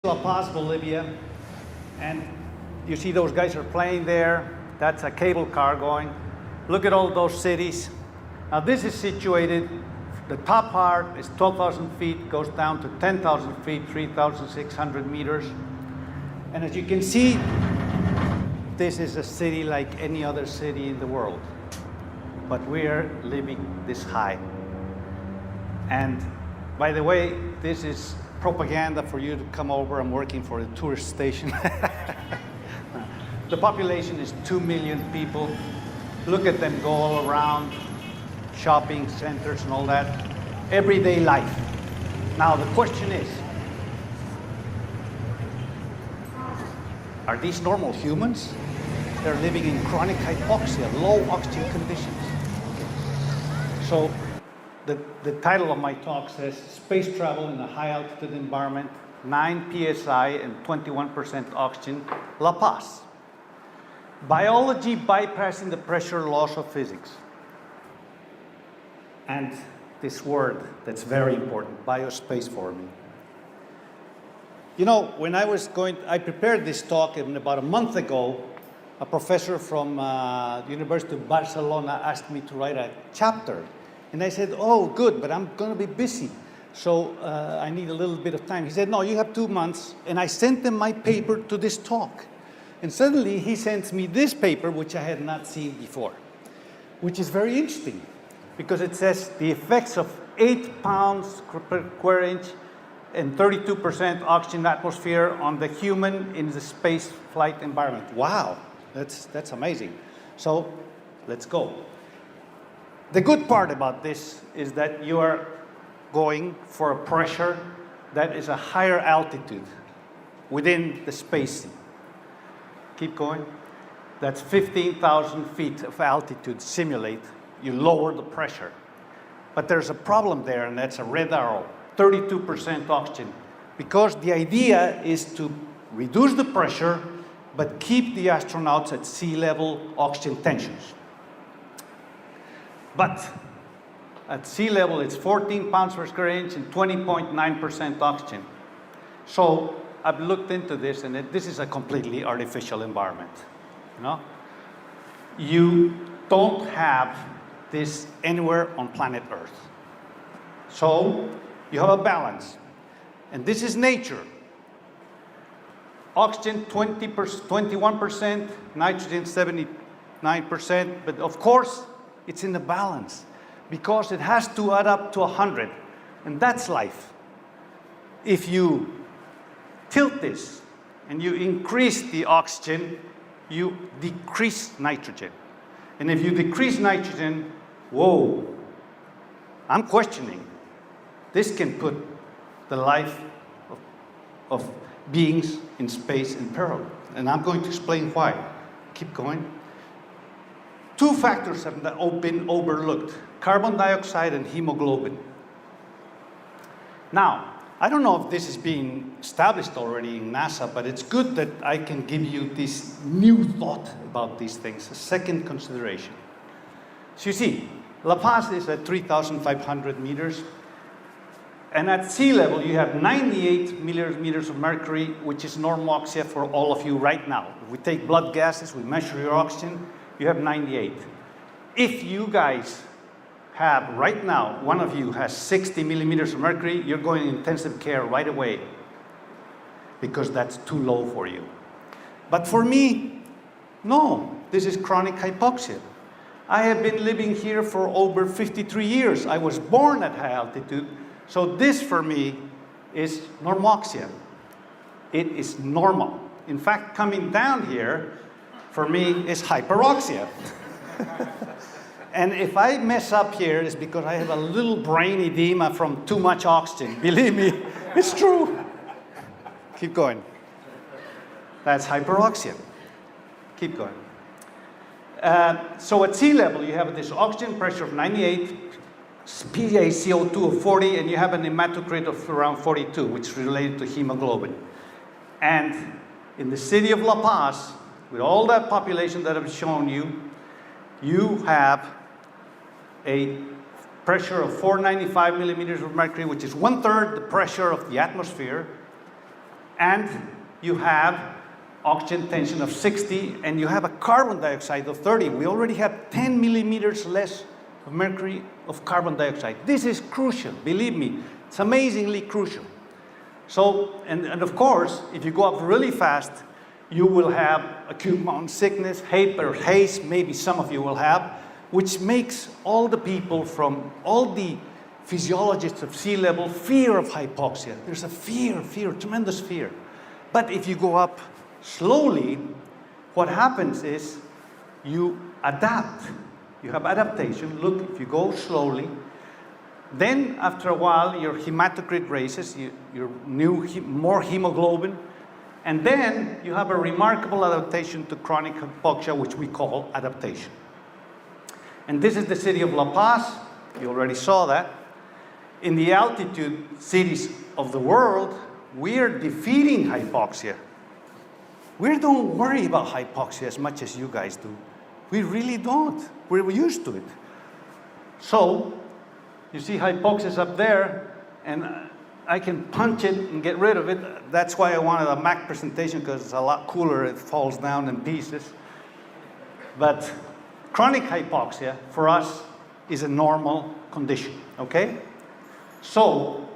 La Paz, Bolivia, and you see those guys are playing there. That's a cable car going. Look at all those cities. Now this is situated, the top part is 12,000 feet, goes down to 10,000 feet, 3,600 meters. And as you can see, this is a city like any other city in the world. But we're living this high. And by the way, this is propaganda for you to come over. I'm working for a tourist station. The population is 2 million people. Look at them go all around, shopping centers and all that. Everyday life. Now the question is, are these normal humans? They're living in chronic hypoxia, low oxygen conditions. So the title of my talk says, Space Travel in a High Altitude Environment, 9 psi and 21% oxygen, La Paz. Biology bypassing the pressure laws of physics. And this word that's very important, biospace forming. You know, when I prepared this talk about a month ago, a professor from the University of Barcelona asked me to write a chapter. And I said, oh, good, but I'm going to be busy. So I need a little bit of time. He said, no, you have 2 months. And I sent him my paper to this talk. And suddenly he sends me this paper, which I had not seen before, which is very interesting because it says the effects of 8 pounds per square inch and 32% oxygen atmosphere on the human in the space flight environment. Wow, that's amazing. So let's go. The good part about this is that you are going for a pressure that is a higher altitude within the space. Keep going. That's 15,000 feet of altitude simulate. You lower the pressure. But there's a problem there, and that's a red arrow, 32% oxygen. Because the idea is to reduce the pressure, but keep the astronauts at sea level oxygen tensions. But at sea level, it's 14 pounds per square inch and 20.9% oxygen. So I've looked into this, and this is a completely artificial environment. You know? You don't have this anywhere on planet Earth. So you have a balance. And this is nature. Oxygen 21%, nitrogen 79%, but of course, it's in the balance because it has to add up to 100, and that's life. If you tilt this and you increase the oxygen, you decrease nitrogen. And if you decrease nitrogen, whoa, I'm questioning. This can put the life of beings in space in peril. And I'm going to explain why. Keep going. 2 factors have been overlooked, carbon dioxide and hemoglobin. Now, I don't know if this is being established already in NASA, but it's good that I can give you this new thought about these things, a second consideration. So you see, La Paz is at 3,500 meters, and at sea level you have 98 millimeters of mercury, which is normoxia for all of you right now. If we take blood gases, we measure your oxygen, you have 98. If you guys have, right now, one of you has 60 millimeters of mercury, you're going in intensive care right away because that's too low for you. But for me, no, this is chronic hypoxia. I have been living here for over 53 years. I was born at high altitude, so this for me is normoxia. It is normal. In fact, coming down here, for me, is hyperoxia. And if I mess up here, it's because I have a little brain edema from too much oxygen. Believe me, it's true. Keep going. That's hyperoxia. Keep going. So at sea level, you have this oxygen pressure of 98, PaCO2 of 40, and you have an hematocrit of around 42, which is related to hemoglobin. And in the city of La Paz, with all that population that I've shown you, you have a pressure of 495 millimeters of mercury, which is 1/3 the pressure of the atmosphere, and you have oxygen tension of 60, and you have a carbon dioxide of 30. We already have 10 millimeters less of mercury of carbon dioxide. This is crucial, believe me. It's amazingly crucial. So, and of course, if you go up really fast, you will have acute mountain sickness, haze, maybe some of you will have, which makes all the people from all the physiologists of sea level fear of hypoxia. There's a fear, tremendous fear. But if you go up slowly, what happens is you adapt. You have adaptation. Look, if you go slowly, then after a while your hematocrit raises, your more hemoglobin, and then you have a remarkable adaptation to chronic hypoxia, which we call adaptation. And this is the city of La Paz. You already saw that. In the altitude cities of the world, we are defeating hypoxia. We don't worry about hypoxia as much as you guys do. We really don't. We're used to it. So, you see hypoxia up there, and I can punch it and get rid of it. That's why I wanted a Mac presentation, because it's a lot cooler. It falls down in pieces. But chronic hypoxia, for us, is a normal condition, okay? So,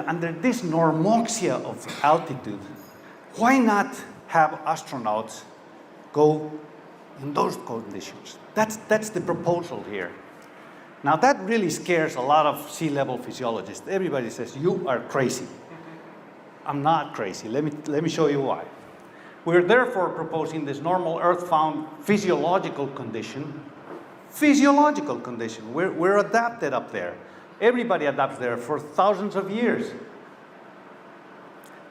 under this normoxia of altitude, why not have astronauts go in those conditions? That's the proposal here. Now that really scares a lot of sea level physiologists. Everybody says, you are crazy. I'm not crazy. Let me show you why. We're therefore proposing this normal Earth-found physiological condition. Physiological condition. We're adapted up there. Everybody adapts there for thousands of years.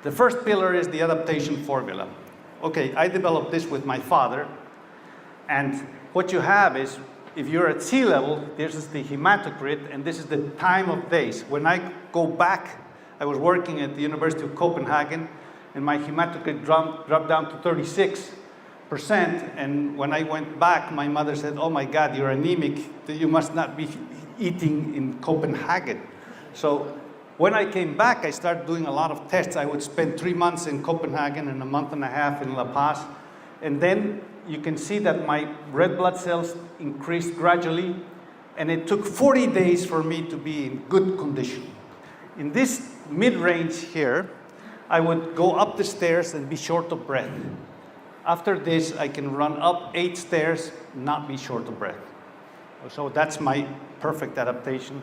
The first pillar is the adaptation formula. Okay, I developed this with my father, and what you have is, if you're at sea level, this is the hematocrit, and this is the time of days. When I go back, I was working at the University of Copenhagen, and my hematocrit dropped down to 36%, and when I went back, my mother said, oh my God, you're anemic, you must not be eating in Copenhagen. So when I came back, I started doing a lot of tests. I would spend 3 months in Copenhagen and a month and a half in La Paz. And then you can see that my red blood cells increased gradually. And it took 40 days for me to be in good condition. In this mid-range here, I would go up the stairs and be short of breath. After this, I can run up 8 stairs, not be short of breath. So that's my perfect adaptation,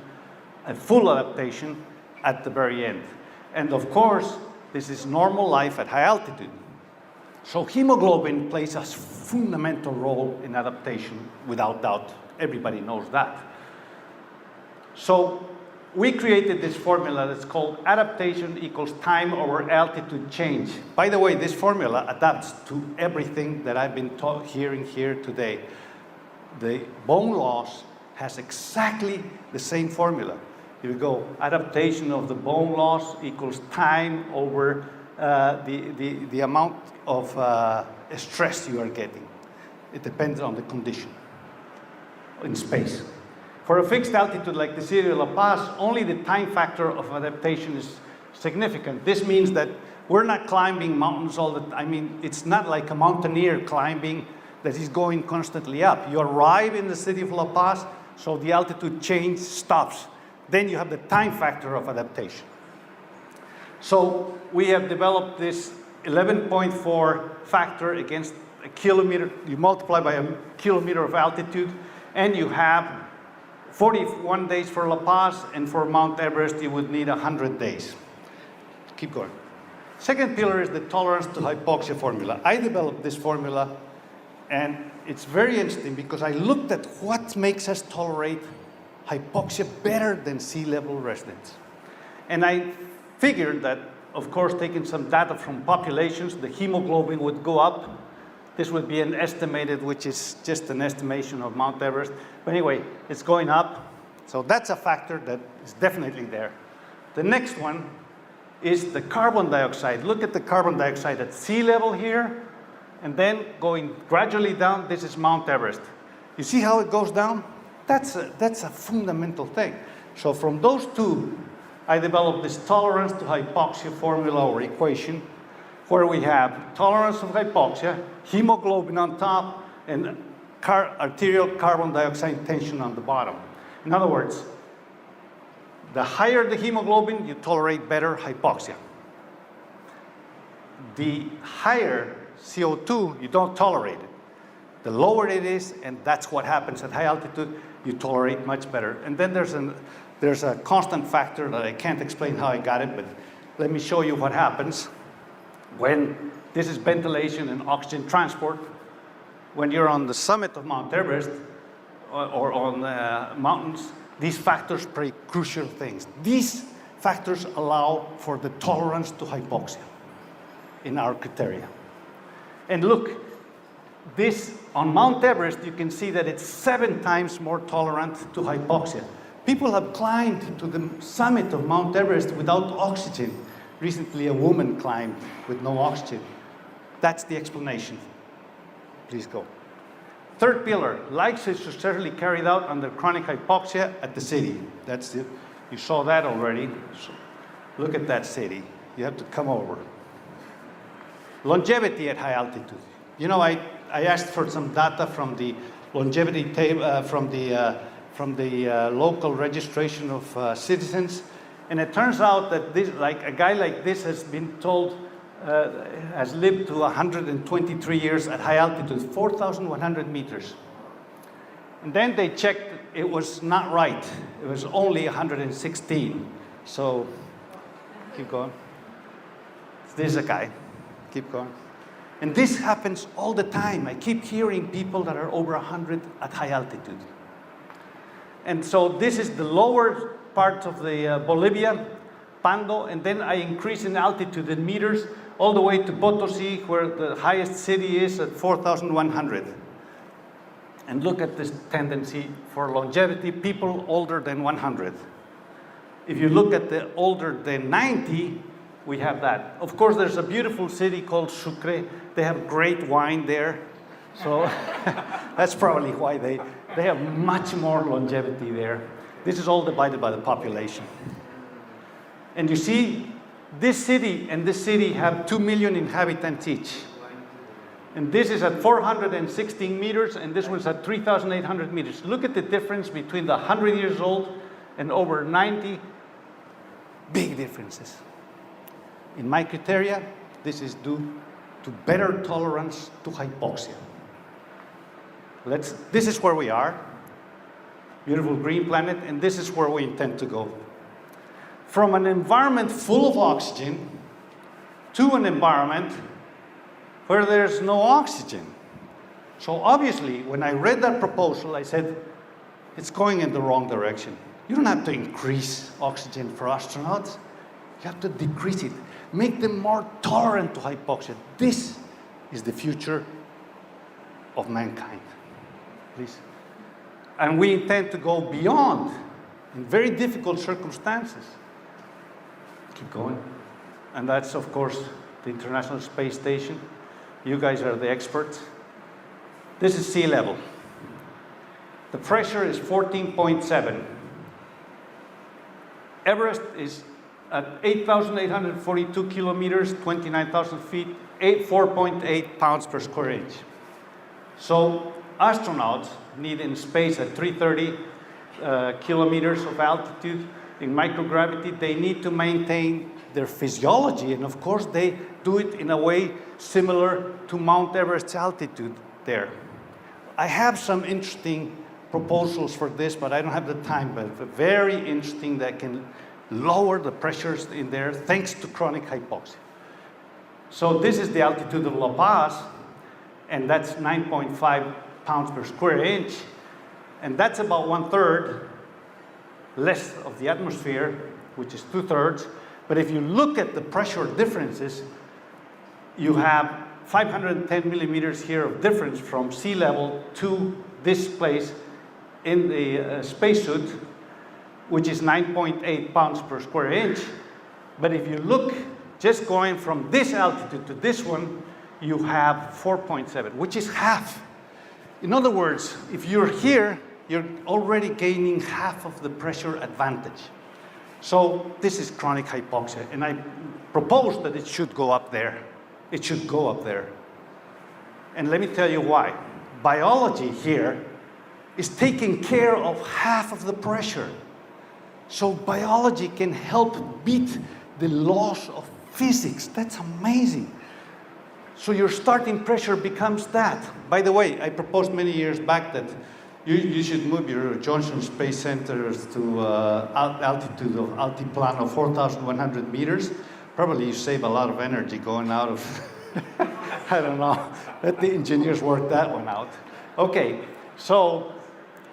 a full adaptation at the very end. And of course, this is normal life at high altitude. So hemoglobin plays a fundamental role in adaptation, without doubt. Everybody knows that. So we created this formula that's called adaptation equals time over altitude change. By the way, this formula adapts to everything that I've been hearing here today. The bone loss has exactly the same formula. You go, adaptation of the bone loss equals time over the amount of stress you are getting. It depends on the condition in space. For a fixed altitude like the city of La Paz, only the time factor of adaptation is significant. This means that we're not climbing mountains all the time. I mean, it's not like a mountaineer climbing that is going constantly up. You arrive in the city of La Paz, so the altitude change stops. Then you have the time factor of adaptation. So we have developed this 11.4 factor against a kilometer. You multiply by a kilometer of altitude, and you have 41 days for La Paz, and for Mount Everest you would need 100 days. Keep going. Second pillar is the tolerance to hypoxia formula. I developed this formula, and it's very interesting because I looked at what makes us tolerate hypoxia better than sea level residents. And I figured that, of course, taking some data from populations, the hemoglobin would go up. This would be an estimated, which is just an estimation of Mount Everest. But anyway, it's going up. So that's a factor that is definitely there. The next one is the carbon dioxide. Look at the carbon dioxide at sea level here, and then going gradually down. This is Mount Everest. You see how it goes down? That's a fundamental thing. So from those two, I developed this tolerance to hypoxia formula or equation, where we have tolerance of hypoxia, hemoglobin on top, and arterial carbon dioxide tension on the bottom. In other words, the higher the hemoglobin, you tolerate better hypoxia. The higher CO2, you don't tolerate it. The lower it is, and that's what happens at high altitude, you tolerate much better. And then there's a constant factor that I can't explain how I got it, but let me show you what happens when this is ventilation and oxygen transport. When you're on the summit of Mount Everest or on mountains, these factors play crucial things. These factors allow for the tolerance to hypoxia in our criteria. And look, this on Mount Everest, you can see that it's 7 times more tolerant to hypoxia. People have climbed to the summit of Mount Everest without oxygen. Recently, a woman climbed with no oxygen. That's the explanation. Please go. Third pillar, life is successfully carried out under chronic hypoxia at the city. That's it. You saw that already. So look at that city. You have to come over. Longevity at high altitude. You know, I asked for some data from the longevity table, from the local registration of citizens, and it turns out that this, like a guy like this has been told, has lived to 123 years at high altitude, 4,100 meters. And then they checked, it was not right. It was only 116. So, keep going. This is a guy. Keep going. And this happens all the time. I keep hearing people that are over 100 at high altitude. And so this is the lower part of the Bolivia, Pando, and then I increase in altitude in meters all the way to Potosi, where the highest city is at 4,100. And look at this tendency for longevity, people older than 100. If you look at the older than 90, we have that. Of course, there's a beautiful city called Sucre. They have great wine there. So that's probably why they have much more longevity there. This is all divided by the population. And you see, this city and this city have 2 million inhabitants each. And this is at 416 meters, and this one's at 3,800 meters. Look at the difference between the 100 years old and over 90. Big differences. In my criteria, this is due to better tolerance to hypoxia. This is where we are. Beautiful green planet, and this is where we intend to go. From an environment full of oxygen to an environment where there's no oxygen. So obviously, when I read that proposal, I said, it's going in the wrong direction. You don't have to increase oxygen for astronauts. You have to decrease it. Make them more tolerant to hypoxia. This is the future of mankind. Please. And we intend to go beyond in very difficult circumstances. Keep going. And that's, of course, the International Space Station. You guys are the experts. This is sea level. The pressure is 14.7. Everest is at 8,842 kilometers, 29,000 feet, 4.8 pounds per square inch. So astronauts need in space at 330 kilometers of altitude in microgravity. They need to maintain their physiology, and of course they do it in a way similar to Mount Everest's altitude there. I have some interesting proposals for this, but I don't have the time, but very interesting that can lower the pressures in there thanks to chronic hypoxia. So this is the altitude of La Paz, and that's 9.5 pounds per square inch, and that's about 1/3 less of the atmosphere, which is 2/3. But if you look at the pressure differences, you have 510 millimeters here of difference from sea level to this place in the spacesuit, which is 9.8 pounds per square inch. But if you look, just going from this altitude to this one, you have 4.7, which is half. In other words, if you're here, you're already gaining half of the pressure advantage. So this is chronic hypoxia, and I propose that it should go up there. It should go up there. And let me tell you why. Biology here is taking care of half of the pressure. So biology can help beat the laws of physics. That's amazing. So your starting pressure becomes that. By the way, I proposed many years back that you should move your Johnson Space Center to altitude of altiplan of 4,100 meters. Probably you save a lot of energy going out of, I don't know, let the engineers work that one out. Okay, so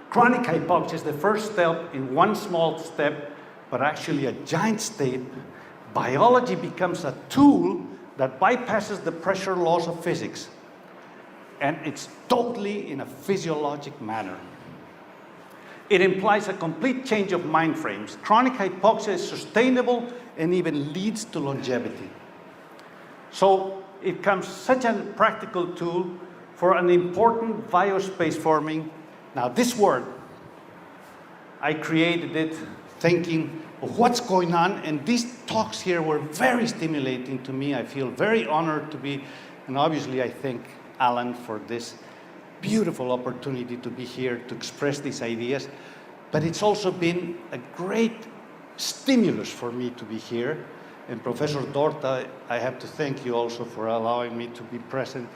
chronic hypoxia is the first step in one small step, but actually a giant step. Biology becomes a tool that bypasses the pressure laws of physics. And it's totally in a physiologic manner. It implies a complete change of mind frames. Chronic hypoxia is sustainable and even leads to longevity. So it becomes such a practical tool for an important biospace forming. Now this word, I created it thinking of what's going on, and these talks here were very stimulating to me. I feel very honored to be, and obviously I thank Alan for this beautiful opportunity to be here to express these ideas. But it's also been a great stimulus for me to be here. And Professor Dorta, I have to thank you also for allowing me to be present.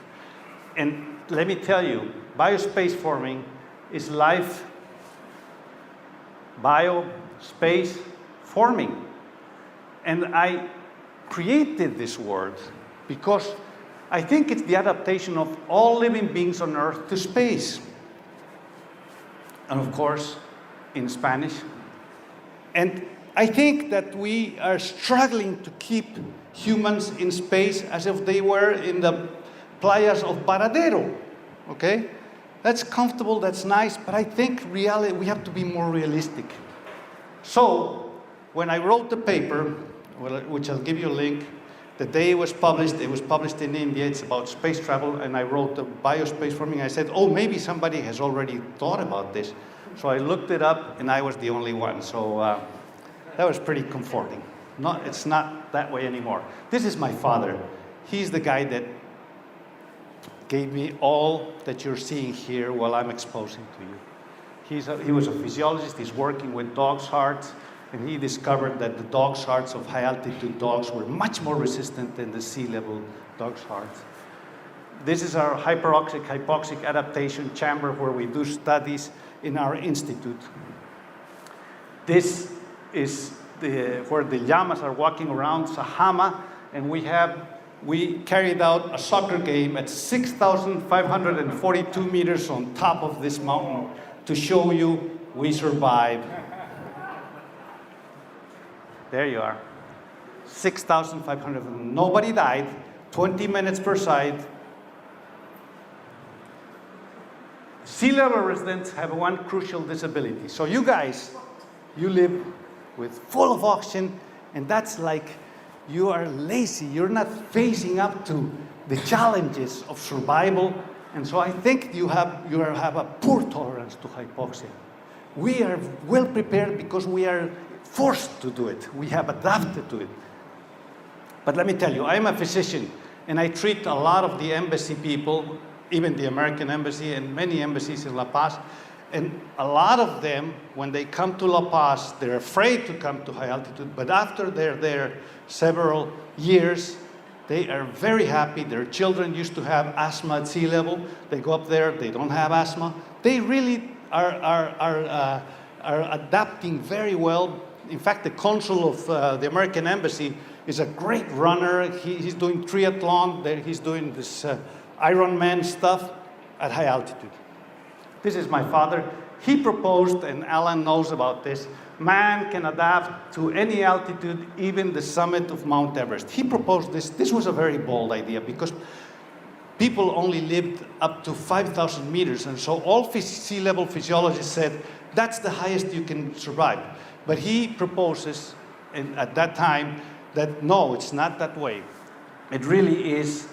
And let me tell you, biospace forming is life, biospace forming. And I created this word because I think it's the adaptation of all living beings on Earth to space. And of course, in Spanish. And I think that we are struggling to keep humans in space as if they were in the playas of Varadero, okay? That's comfortable, that's nice, but I think reality, we have to be more realistic. So, when I wrote the paper, which I'll give you a link, the day it was published in India, it's about space travel, and I wrote the biospace forming. I said, oh, maybe somebody has already thought about this. So I looked it up, and I was the only one. So that was pretty comforting. It's not that way anymore. This is my father. He's the guy that gave me all that you're seeing here while I'm exposing to you. He was a physiologist. He's working with dogs' hearts. And he discovered that the dogs' hearts of high-altitude dogs were much more resistant than the sea-level dogs' hearts. This is our hypoxic adaptation chamber where we do studies in our institute. This is where the llamas are walking around Sahama, and we carried out a soccer game at 6,542 meters on top of this mountain to show you we survived. There you are, 6,500. Nobody died, 20 minutes per side. Sea level residents have one crucial disability. So you guys, you live with full of oxygen, and that's like you are lazy. You're not facing up to the challenges of survival. And so I think you have a poor tolerance to hypoxia. We are well prepared because we are forced to do it. We have adapted to it. But let me tell you, I'm a physician, and I treat a lot of the embassy people, even the American embassy and many embassies in La Paz. And a lot of them, when they come to La Paz, they're afraid to come to high altitude, but after they're there several years, they are very happy. Their children used to have asthma at sea level. They go up there, they don't have asthma. They really are adapting very well. In fact, the consul of the American embassy is a great runner. He's doing triathlon. He's doing this Ironman stuff at high altitude. This is my father. He proposed, and Alan knows about this, man can adapt to any altitude, even the summit of Mount Everest. He proposed this. This was a very bold idea because people only lived up to 5,000 meters, and so all sea level physiologists said that's the highest you can survive. But he proposes, at that time, that no, it's not that way. It really is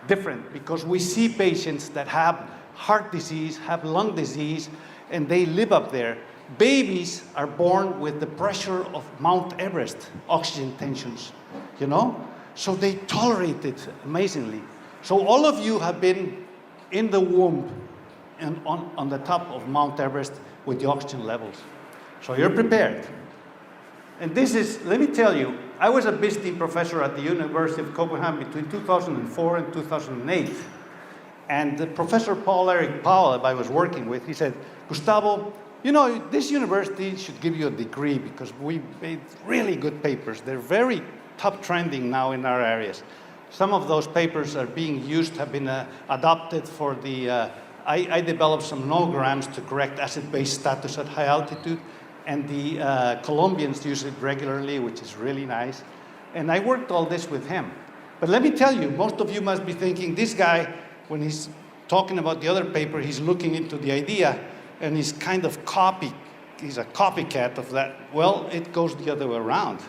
different because we see patients that have heart disease, have lung disease, and they live up there. babies are born with the pressure of Mount Everest, oxygen tensions, you know? So they tolerate it amazingly. So all of you have been in the womb and on the top of Mount Everest with the oxygen levels. So you're prepared. And this is, let me tell you, I was a visiting professor at the University of Copenhagen between 2004 and 2008. And the Professor Paul Eric Powell, I was working with, he said, Gustavo, you know, this university should give you a degree because we made really good papers. They're very top trending now in our areas. Some of those papers are being used, have been adopted for the, I developed some nomograms to correct acid-base status at high altitude, and the Colombians use it regularly, which is really nice. And I worked all this with him. But let me tell you, most of you must be thinking, this guy, when he's talking about the other paper, he's looking into the idea, and he's kind of he's a copycat of that. Well, it goes the other way around.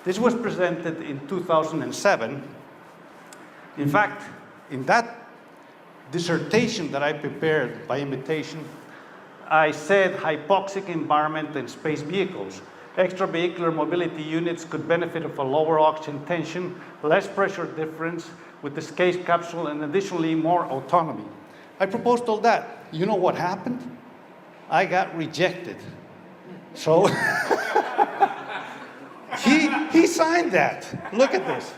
This was presented in 2007. In fact, in that dissertation that I prepared by invitation, I said hypoxic environment and space vehicles. Extravehicular mobility units could benefit from a lower oxygen tension, less pressure difference with the space capsule, and additionally more autonomy. I proposed all that. You know what happened? I got rejected. So he signed that. Look at this.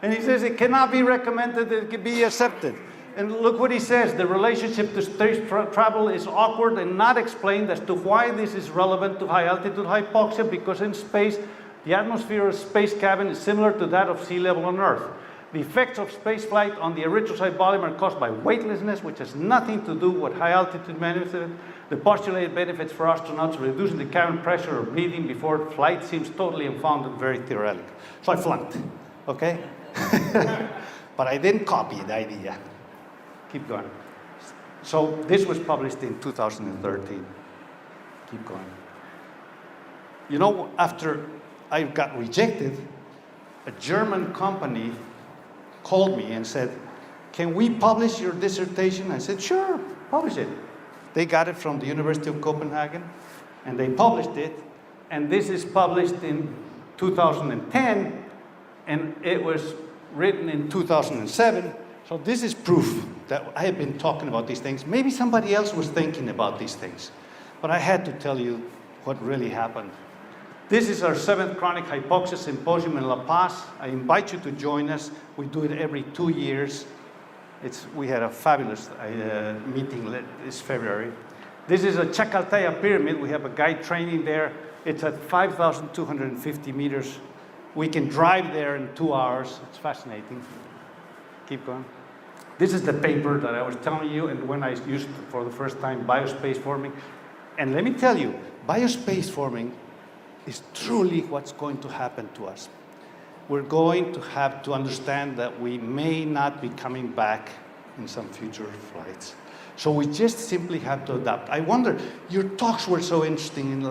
And he says it cannot be recommended, it can be accepted. And look what he says, the relationship to space travel is awkward and not explained as to why this is relevant to high altitude hypoxia, because in space, the atmosphere of space cabin is similar to that of sea level on Earth. The effects of spaceflight on the erythrocyte volume are caused by weightlessness, which has nothing to do with high altitude benefits. The postulated benefits for astronauts reducing the cabin pressure or breathing before flight seems totally unfounded, very theoretical. So I flunked, okay? But I didn't copy the idea. Keep going. So this was published in 2013. Keep going. You know, after I got rejected, a German company called me and said, can we publish your dissertation? I said, sure, publish it. They got it from the University of Copenhagen, and they published it. And this is published in 2010, and it was written in 2007. So this is proof that I have been talking about these things. Maybe somebody else was thinking about these things, but I had to tell you what really happened. This is our 7th Chronic Hypoxia Symposium in La Paz. I invite you to join us. We do it every 2 years. We had a fabulous meeting this February. This is a Chacaltaya pyramid. We have a guide training there. It's at 5,250 meters. We can drive there in 2 hours. It's fascinating. Keep going. This is the paper that I was telling you, and when I used it for the first time, biospace forming. And let me tell you, biospace forming is truly what's going to happen to us. We're going to have to understand that we may not be coming back in some future flights. So we just simply have to adapt. I wonder, your talks were so interesting.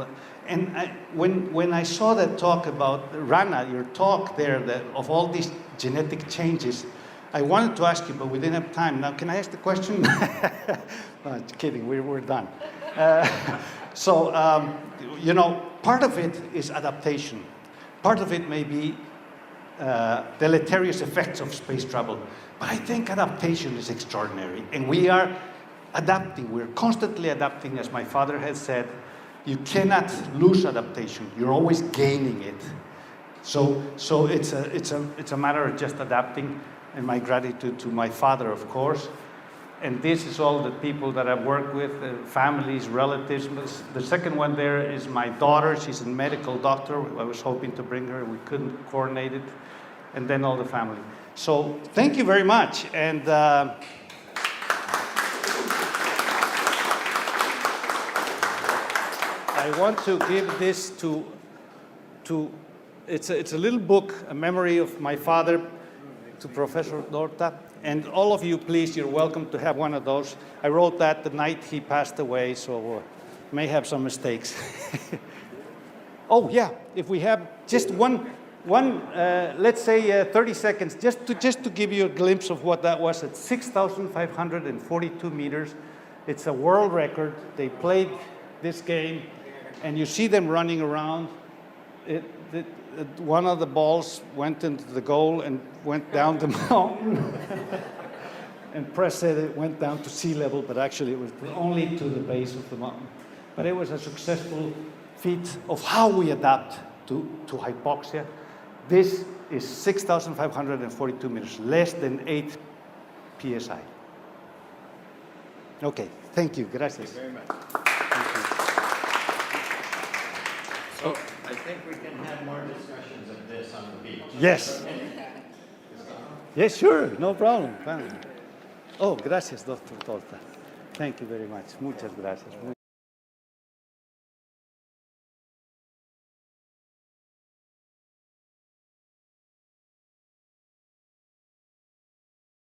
When I saw that talk about Rana, your talk there of all these genetic changes, I wanted to ask you, but we didn't have time. Now, can I ask the question? No, kidding, we're done. You know, part of it is adaptation. Part of it may be deleterious effects of space travel. But I think adaptation is extraordinary. And we are adapting. We're constantly adapting, as my father has said. You cannot lose adaptation. You're always gaining it. So it's a matter of just adapting. And my gratitude to my father, of course. And this is all the people that I've worked with, families, relatives. The second one there is my daughter. She's a medical doctor. I was hoping to bring her. We couldn't coordinate it. And then all the family. So thank you very much. And I want to give this to it's a little book, a memory of my father, to Professor Dorta. And all of you, please, you're welcome to have one of those. I wrote that the night he passed away, so may have some mistakes. Oh, yeah, if we have just one let's say 30 seconds, just to give you a glimpse of what that was at 6,542 meters. It's a world record. They played this game and you see them running around. One of the balls went into the goal and went down the mountain. And press said it went down to sea level, but actually it was only to the base of the mountain. But it was a successful feat of how we adapt to hypoxia. This is 6,542 meters, less than 8 psi. Okay, thank you. Gracias. Thank you very much. So I think we can have more discussions of this on the beach. Yes. Yes, sure. No problem. Oh, gracias, Dr. Torta. Thank you very much. Muchas gracias.